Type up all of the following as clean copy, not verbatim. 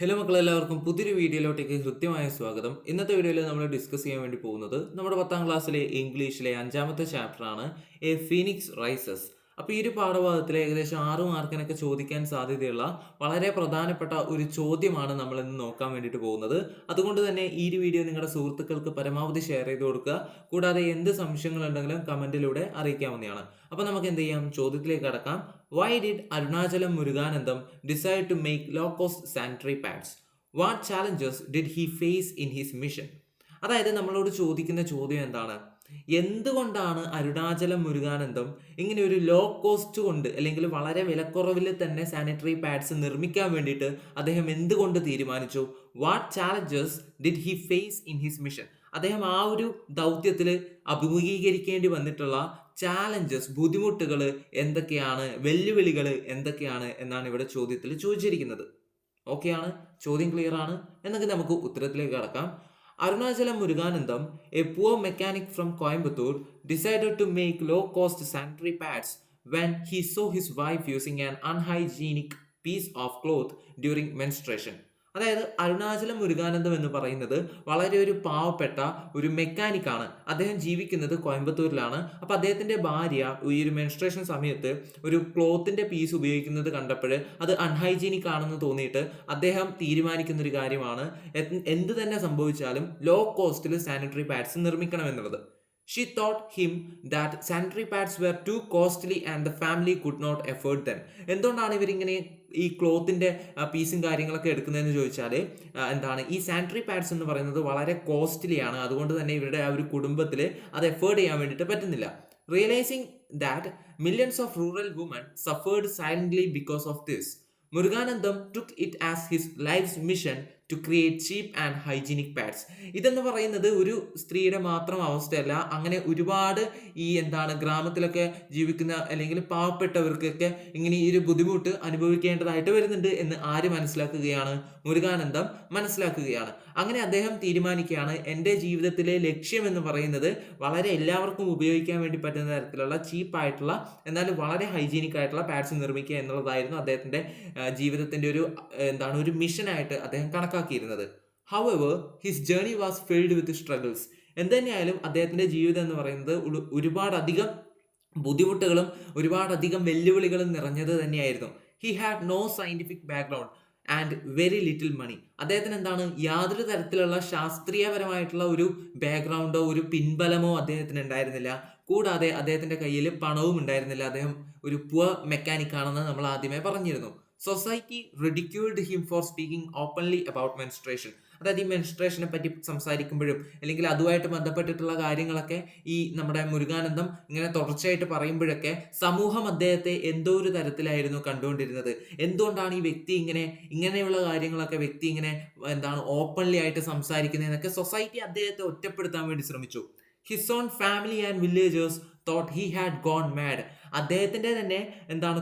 Hello മക്കളെല്ലാവർക്കും പുതിയൊരു വീഡിയോയിലോട്ടേക്ക് ഹൃദ്യമായ സ്വാഗതം. ഇന്നത്തെ വീഡിയോയിൽ നമ്മൾ ഡിസ്കസ് ചെയ്യാൻ വേണ്ടി പോകുന്നത് നമ്മുടെ 10ാം ക്ലാസ്സിലെ ഇംഗ്ലീഷിലെ 5ാമത്തെ ചാപ്റ്ററാണ് എ ഫീനിക്സ് റൈസസ്. അപ്പോൾ ഈ ഒരു പാഠഭാഗത്തിൽ ഏകദേശം 6 മാർക്കിനൊക്കെ ചോദിക്കാൻ സാധ്യതയുള്ള വളരെ പ്രധാനപ്പെട്ട ഒരു ചോദ്യമാണ് നമ്മൾ ഇന്ന് നോക്കാൻ വേണ്ടിയിട്ട് പോകുന്നത്. അതുകൊണ്ട് തന്നെ ഈ ഒരു വീഡിയോ നിങ്ങളുടെ സുഹൃത്തുക്കൾക്ക് പരമാവധി ഷെയർ ചെയ്ത് കൊടുക്കുക. കൂടാതെ എന്ത് സംശയങ്ങളുണ്ടെങ്കിലും കമൻറ്റിലൂടെ അറിയിക്കാവുന്നതാണ്. അപ്പോൾ നമുക്ക് എന്ത് ചെയ്യാം, ചോദ്യത്തിലേക്ക് കടക്കാം. Why did Arunachalam Muruganandam decide to make low-cost sanitary pads? What challenges did he face in his mission? അതായത് നമ്മളോട് ചോദിക്കുന്ന ചോദ്യം എന്താണ്? എന്തുകൊണ്ടാണ് അരുണാചലം മുരുകാനന്ദം ഇങ്ങനെ ഒരു ലോ കോസ്റ്റ് കൊണ്ട് അല്ലെങ്കിൽ വളരെ വിലക്കുറവിൽ തന്നെ സാനിറ്ററി പാഡ്സ് നിർമ്മിക്കാൻ വേണ്ടിയിട്ട് അദ്ദേഹം എന്തുകൊണ്ട് തീരുമാനിച്ചു? What challenges did he face in his mission? അദ്ദേഹം ആ ഒരു ദൗത്യത്തിൽ അഭിമുഖീകരിക്കേണ്ടി വന്നിട്ടുള്ള ചാലഞ്ചസ്, ബുദ്ധിമുട്ടുകൾ എന്തൊക്കെയാണ്, വെല്ലുവിളികൾ എന്തൊക്കെയാണ് എന്നാണ് ഇവിടെ ചോദ്യത്തിൽ ചോദിച്ചിരിക്കുന്നത്. ഓക്കെയാണ്, ചോദ്യം ക്ലിയർ ആണ് എന്നെങ്കിൽ നമുക്ക് ഉത്തരത്തിലേക്ക് കടക്കാം. Arunachalam Muruganandam, a poor mechanic from Coimbatore, decided to make low-cost sanitary pads when he saw his wife using an unhygienic piece of cloth during menstruation. അതായത് അരുണാചലം മുരുകാനന്ദം എന്ന് പറയുന്നത് വളരെ ഒരു പാവപ്പെട്ട ഒരു മെക്കാനിക്കാണ്. അദ്ദേഹം ജീവിക്കുന്നത് കോയമ്പത്തൂരിലാണ്. അപ്പോൾ അദ്ദേഹത്തിൻ്റെ ഭാര്യ ഈ ഒരു മെൻസ്ട്രേഷൻ സമയത്ത് ഒരു ക്ലോത്തിൻ്റെ പീസ് ഉപയോഗിക്കുന്നത് കണ്ടപ്പോൾ അത് അൺഹൈജീനിക് ആണെന്ന് തോന്നിയിട്ട് അദ്ദേഹം തീരുമാനിക്കുന്ന ഒരു കാര്യമാണ് എന്ത് തന്നെ സംഭവിച്ചാലും ലോ കോസ്റ്റിൽ സാനിറ്ററി പാഡ്സ് നിർമ്മിക്കണമെന്നുള്ളത്. She thought him that sanitary pads were too costly and the family could not afford them. എന്തുകൊണ്ടാണ് ഇവരിങ്ങനെ ഈ ക്ലോത്തിൻ്റെ പീസും കാര്യങ്ങളൊക്കെ എടുക്കുന്നതെന്ന് ചോദിച്ചാൽ എന്താണ്, ഈ സാനിറ്ററി പാഡ്സ് എന്ന് പറയുന്നത് വളരെ കോസ്റ്റ്ലിയാണ്. അതുകൊണ്ട് തന്നെ ഇവരുടെ ആ ഒരു കുടുംബത്തിൽ അത് എഫേർഡ് ചെയ്യാൻ വേണ്ടിയിട്ട് പറ്റുന്നില്ല. Realising that millions of rural women suffered silently because of this, Muruganantham took it as his life's mission to create cheap and hygienic pads. ഇതെന്ന് പറയുന്നത് ഒരു സ്ത്രീയുടെ മാത്രം അവസ്ഥയല്ല. അങ്ങനെ ഒരുപാട് ഈ ഗ്രാമത്തിലൊക്കെ ജീവിക്കുന്ന അല്ലെങ്കിൽ പാവപ്പെട്ടവർക്കൊക്കെ ഇങ്ങനെ ഈ ഒരു ബുദ്ധിമുട്ട് അനുഭവിക്കേണ്ടതായിട്ട് വരുന്നുണ്ട് എന്ന് ആര് മനസ്സിലാക്കുകയാണ്? മുരുകാനന്ദം മനസ്സിലാക്കുകയാണ്. അങ്ങനെ അദ്ദേഹം തീരുമാനിക്കുകയാണ്, എൻ്റെ ജീവിതത്തിലെ ലക്ഷ്യം എന്ന് പറയുന്നത് വളരെ എല്ലാവർക്കും ഉപയോഗിക്കാൻ വേണ്ടി പറ്റുന്ന തരത്തിലുള്ള ചീപ്പായിട്ടുള്ള എന്നാൽ വളരെ ഹൈജീനിക് ആയിട്ടുള്ള പാഡ്സ് നിർമ്മിക്കുക എന്നുള്ളതായിരുന്നു അദ്ദേഹത്തിൻ്റെ ജീവിതത്തിൻ്റെ ഒരു മിഷനായിട്ട് അദ്ദേഹം കണക്കാക്കിയിരുന്നത്. However his journey was filled with struggles. എന്തുതന്നെയായാലും അദ്ദേഹത്തിൻ്റെ ജീവിതം എന്ന് പറയുന്നത് ഒരുപാടധികം ബുദ്ധിമുട്ടുകളും ഒരുപാടധികം വെല്ലുവിളികളും നിറഞ്ഞത് തന്നെയായിരുന്നു. He had no scientific background and very little money. അദ്ദേഹത്തിന് യാതൊരു തരത്തിലുള്ള ശാസ്ത്രീയപരമായിട്ടുള്ള ഒരു ബാക്ക്ഗ്രൗണ്ടോ ഒരു പിൻബലമോ അദ്ദേഹത്തിന് ഉണ്ടായിരുന്നില്ല. കൂടാതെ അദ്ദേഹത്തിൻ്റെ കയ്യിൽ പണവും ഉണ്ടായിരുന്നില്ല. അദ്ദേഹം ഒരു പുവർ മെക്കാനിക് ആണെന്ന് നമ്മൾ ആദ്യമേ പറഞ്ഞിരുന്നു. Society ridiculed him for speaking openly about menstruation. അതായത് ഈ മെൻസ്ട്രേഷനെ പറ്റി സംസാരിക്കുമ്പോഴും അല്ലെങ്കിൽ അതുമായിട്ട് ബന്ധപ്പെട്ടിട്ടുള്ള കാര്യങ്ങളൊക്കെ ഈ നമ്മുടെ മുരുകാനന്ദം ഇങ്ങനെ തുടർച്ചയായിട്ട് പറയുമ്പോഴൊക്കെ സമൂഹം അദ്ദേഹത്തെ എന്തോ ഒരു തരത്തിലായിരുന്നു കണ്ടുകൊണ്ടിരുന്നത്. എന്തുകൊണ്ടാണ് ഈ വ്യക്തി ഇങ്ങനെയുള്ള കാര്യങ്ങളൊക്കെ വ്യക്തി ഓപ്പൺലി ആയിട്ട് സംസാരിക്കുന്നതെന്നൊക്കെ സൊസൈറ്റി അദ്ദേഹത്തെ ഒറ്റപ്പെടുത്താൻ വേണ്ടി ശ്രമിച്ചു. His own family and villagers thought he had gone mad. അദ്ദേഹത്തിൻ്റെ തന്നെ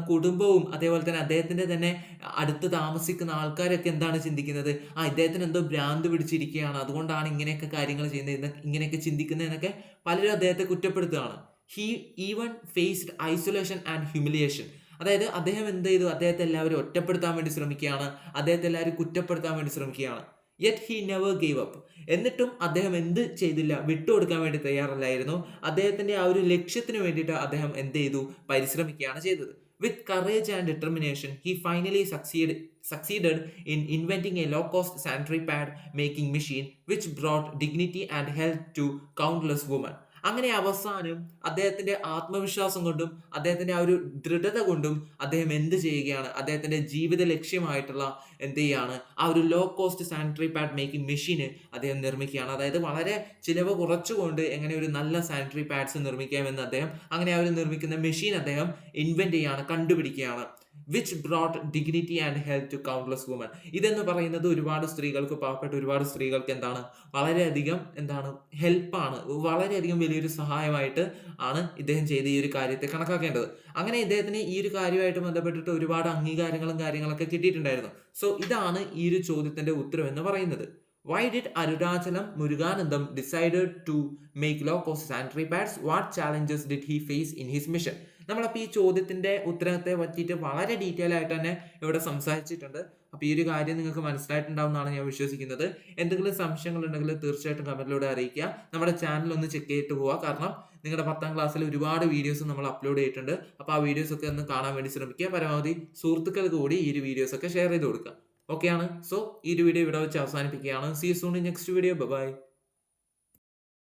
കുടുംബവും അതേപോലെ തന്നെ അദ്ദേഹത്തിൻ്റെ തന്നെ അടുത്ത് താമസിക്കുന്ന ആൾക്കാരൊക്കെ എന്താണ് ചിന്തിക്കുന്നത്? ഇദ്ദേഹത്തിന് എന്തോ ഭ്രാന്ത് പിടിച്ചിരിക്കുകയാണ്, അതുകൊണ്ടാണ് ഇങ്ങനെയൊക്കെ കാര്യങ്ങൾ ചെയ്യുന്നത്, ഇങ്ങനെയൊക്കെ ചിന്തിക്കുന്നതെന്നൊക്കെ പലരും അദ്ദേഹത്തെ കുറ്റപ്പെടുത്തുകയാണ്. He even faced isolation and humiliation. അതായത് അദ്ദേഹം എന്ത് ചെയ്തു? അദ്ദേഹത്തെ എല്ലാവരും ഒറ്റപ്പെടുത്താൻ വേണ്ടി ശ്രമിക്കുകയാണ്, അദ്ദേഹത്തെ എല്ലാവരും കുറ്റപ്പെടുത്താൻ വേണ്ടി ശ്രമിക്കുകയാണ്. Yet he never gave up. എന്നിട്ടും അദ്ദേഹം എന്ത് ചെയ്തില്ല? വിട്ടുകൊടുക്കാൻ വേണ്ടി തയ്യാറല്ലായിരുന്നു. അദ്ദേഹത്തിൻ്റെ ആ ഒരു ലക്ഷ്യത്തിന് വേണ്ടിയിട്ട് അദ്ദേഹം എന്ത് ചെയ്തു? പരിശ്രമിക്കുകയാണ് ചെയ്തത്. With courage and determination he finally succeeded in inventing a low-cost sanitary pad making machine which brought dignity and health to countless women. അങ്ങനെ അവസാനം അദ്ദേഹത്തിൻ്റെ ആത്മവിശ്വാസം കൊണ്ടും അദ്ദേഹത്തിൻ്റെ ആ ഒരു ദൃഢത കൊണ്ടും അദ്ദേഹം എന്ത് ചെയ്യുകയാണ്? അദ്ദേഹത്തിൻ്റെ ജീവിത ലക്ഷ്യമായിട്ടുള്ള ആ ഒരു low cost sanitary pad making മെഷീന് അദ്ദേഹം നിർമ്മിക്കുകയാണ്. അതായത് വളരെ ചിലവ് കുറച്ചുകൊണ്ട് എങ്ങനെ ഒരു നല്ല സാനിറ്ററി പാഡ്സ് നിർമ്മിക്കാമെന്ന് അദ്ദേഹം അങ്ങനെ ആ ഒരു നിർമ്മിക്കുന്ന മെഷീൻ അദ്ദേഹം ഇൻവെന്റ് ചെയ്യാണ്, കണ്ടുപിടിക്കുകയാണ്. Which brought dignity and health to countless woman. ഇതെന്ന് പറയുന്നത് ഒരുപാട് സ്ത്രീകൾക്ക്, പാവപ്പെട്ട ഒരുപാട് സ്ത്രീകൾക്ക് വളരെയധികം ഹെൽപ്പാണ്, വളരെയധികം വലിയൊരു സഹായമായിട്ട് ആണ് ഇദ്ദേഹം ചെയ്ത ഈ ഒരു കാര്യത്തെ കണക്കാക്കേണ്ടത്. അങ്ങനെ ഇദ്ദേഹത്തിന് ഈ ഒരു കാര്യമായിട്ട് ബന്ധപ്പെട്ടിട്ട് ഒരുപാട് അംഗീകാരങ്ങളും കാര്യങ്ങളൊക്കെ കിട്ടിയിട്ടുണ്ടായിരുന്നു. സോ ഇതാണ് ഈ ഒരു ചോദ്യത്തിന്റെ ഉത്തരം എന്ന് പറയുന്നത്. Why did Arunachalam Muruganandam decided to make low-cost sanitary pads? What challenges did he face in his mission? നമ്മളപ്പോൾ ഈ ചോദ്യത്തിന്റെ ഉത്തരത്തെ പറ്റിയിട്ട് വളരെ ഡീറ്റെയിൽ ആയിട്ട് തന്നെ ഇവിടെ സംസാരിച്ചിട്ടുണ്ട്. അപ്പോൾ ഈ ഒരു കാര്യം നിങ്ങൾക്ക് മനസ്സിലായിട്ടുണ്ടാവുമെന്നാണ് ഞാൻ വിശ്വസിക്കുന്നത്. എന്തെങ്കിലും സംശയങ്ങൾ ഉണ്ടെങ്കിൽ തീർച്ചയായിട്ടും കമന്റിലൂടെ അറിയിക്കുക. നമ്മുടെ ചാനൽ ഒന്ന് ചെക്ക് ചെയ്തിട്ട് പോവുക. കാരണം നിങ്ങളുടെ 10ാം ക്ലാസ്സിൽ ഒരുപാട് വീഡിയോസ് നമ്മൾ അപ്ലോഡ് ചെയ്തിട്ടുണ്ട്. അപ്പോൾ ആ വീഡിയോസ് ഒക്കെ ഒന്ന് കാണാൻ വേണ്ടി ശ്രമിക്കുക. പരമാവധി സുഹൃത്തുക്കൾക്ക് കൂടി ഈ ഒരു വീഡിയോസ് ഒക്കെ ഷെയർ ചെയ്ത് കൊടുക്കുക. ഓക്കെയാണ്. സോ ഈ ഒരു വീഡിയോ ഇവിടെ വെച്ച് അവസാനിപ്പിക്കുകയാണ്. See you soon in next video. By.